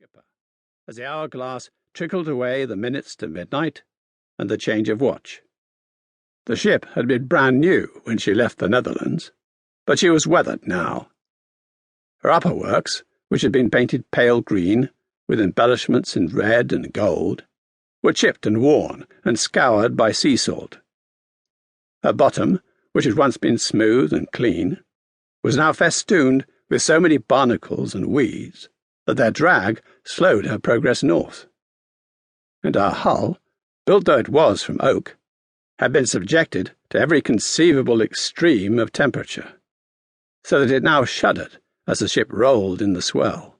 skipper, as the hourglass trickled away the minutes to midnight and the change of watch. The ship had been brand new when she left the Netherlands, but she was weathered now. Her upper works, which had been painted pale green, with embellishments in red and gold, were chipped and worn and scoured by sea salt. Her bottom, which had once been smooth and clean, was now festooned with so many barnacles and weeds that their drag slowed her progress north. And her hull, built though it was from oak, had been subjected to every conceivable extreme of temperature, so that it now shuddered as the ship rolled in the swell.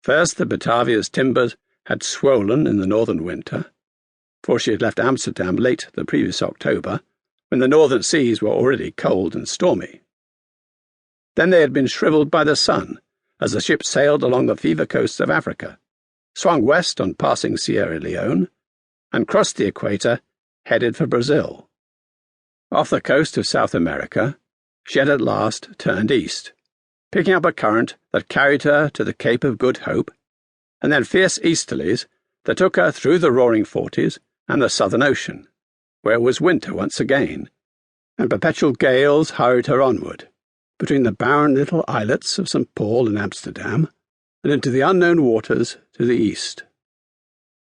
First the Batavia's timbers had swollen in the northern winter, for she had left Amsterdam late the previous October, when the northern seas were already cold and stormy. Then they had been shriveled by the sun as the ship sailed along the fever coasts of Africa, swung west on passing Sierra Leone, and crossed the equator, headed for Brazil. Off the coast of South America, she had at last turned east, picking up a current that carried her to the Cape of Good Hope, and then fierce easterlies that took her through the roaring Forties and the Southern Ocean, where it was winter once again, and perpetual gales hurried her onward, between the barren little islets of St. Paul and Amsterdam, and into the unknown waters to the east.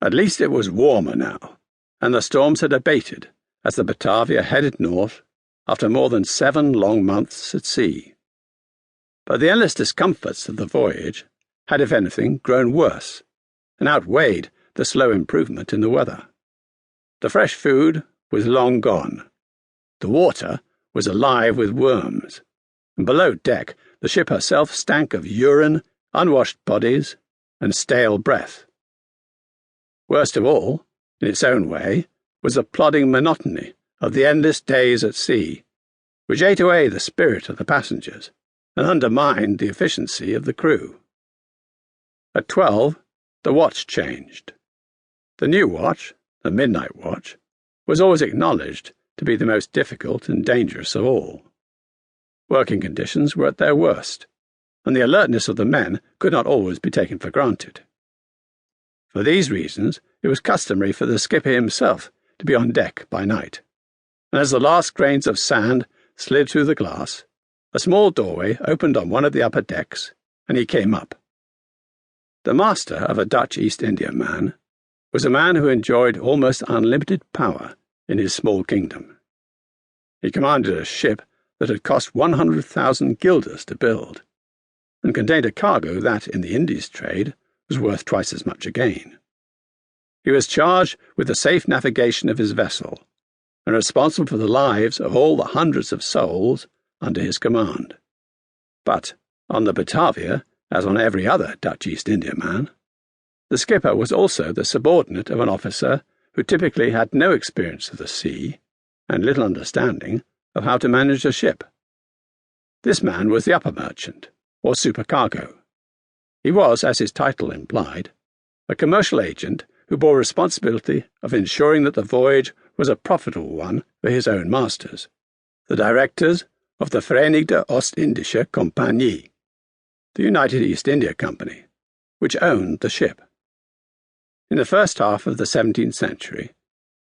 At least it was warmer now, and the storms had abated as the Batavia headed north after more than 7 long months at sea. But the endless discomforts of the voyage had, if anything, grown worse, and outweighed the slow improvement in the weather. The fresh food was long gone. The water was alive with worms, and below deck the ship herself stank of urine, unwashed bodies, and stale breath. Worst of all, in its own way, was the plodding monotony of the endless days at sea, which ate away the spirit of the passengers and undermined the efficiency of the crew. At 12, the watch changed. The new watch, the midnight watch, was always acknowledged to be the most difficult and dangerous of all. Working conditions were at their worst, and the alertness of the men could not always be taken for granted. For these reasons, it was customary for the skipper himself to be on deck by night, and as the last grains of sand slid through the glass, a small doorway opened on one of the upper decks, and he came up. The master of a Dutch East Indiaman was a man who enjoyed almost unlimited power in his small kingdom. He commanded a ship that had cost 100,000 guilders to build, and contained a cargo that, in the Indies trade, was worth twice as much again. He was charged with the safe navigation of his vessel, and responsible for the lives of all the hundreds of souls under his command. But on the Batavia, as on every other Dutch East Indiaman, the skipper was also the subordinate of an officer who typically had no experience of the sea and little understanding of how to manage a ship. This man was the upper merchant, or supercargo. He was, as his title implied, a commercial agent who bore responsibility of ensuring that the voyage was a profitable one for his own masters, the directors of the Verenigde Oost-Indische Compagnie, the United East India Company, which owned the ship. In the first half of the 17th century,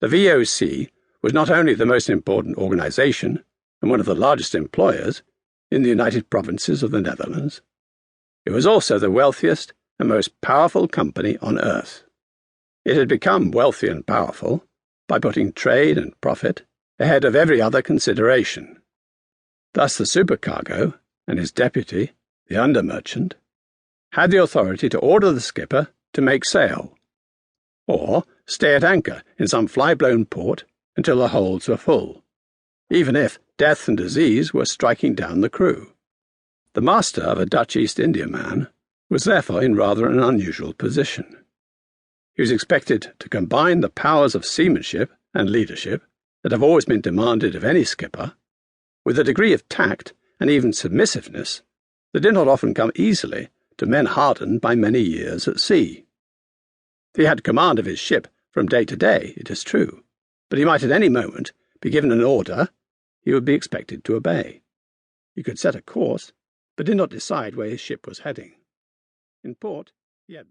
the VOC was not only the most important organisation and one of the largest employers in the United Provinces of the Netherlands, it was also the wealthiest and most powerful company on earth. It had become wealthy and powerful by putting trade and profit ahead of every other consideration. Thus the supercargo and his deputy, the under-merchant, had the authority to order the skipper to make sail, or stay at anchor in some fly-blown port until the holds were full, even if death and disease were striking down the crew. The master of a Dutch East Indiaman was therefore in rather an unusual position. He was expected to combine the powers of seamanship and leadership that have always been demanded of any skipper, with a degree of tact and even submissiveness that did not often come easily to men hardened by many years at sea. He had command of his ship from day to day, it is true, but he might at any moment be given an order he would be expected to obey. He could set a course, but did not decide where his ship was heading. In port, he had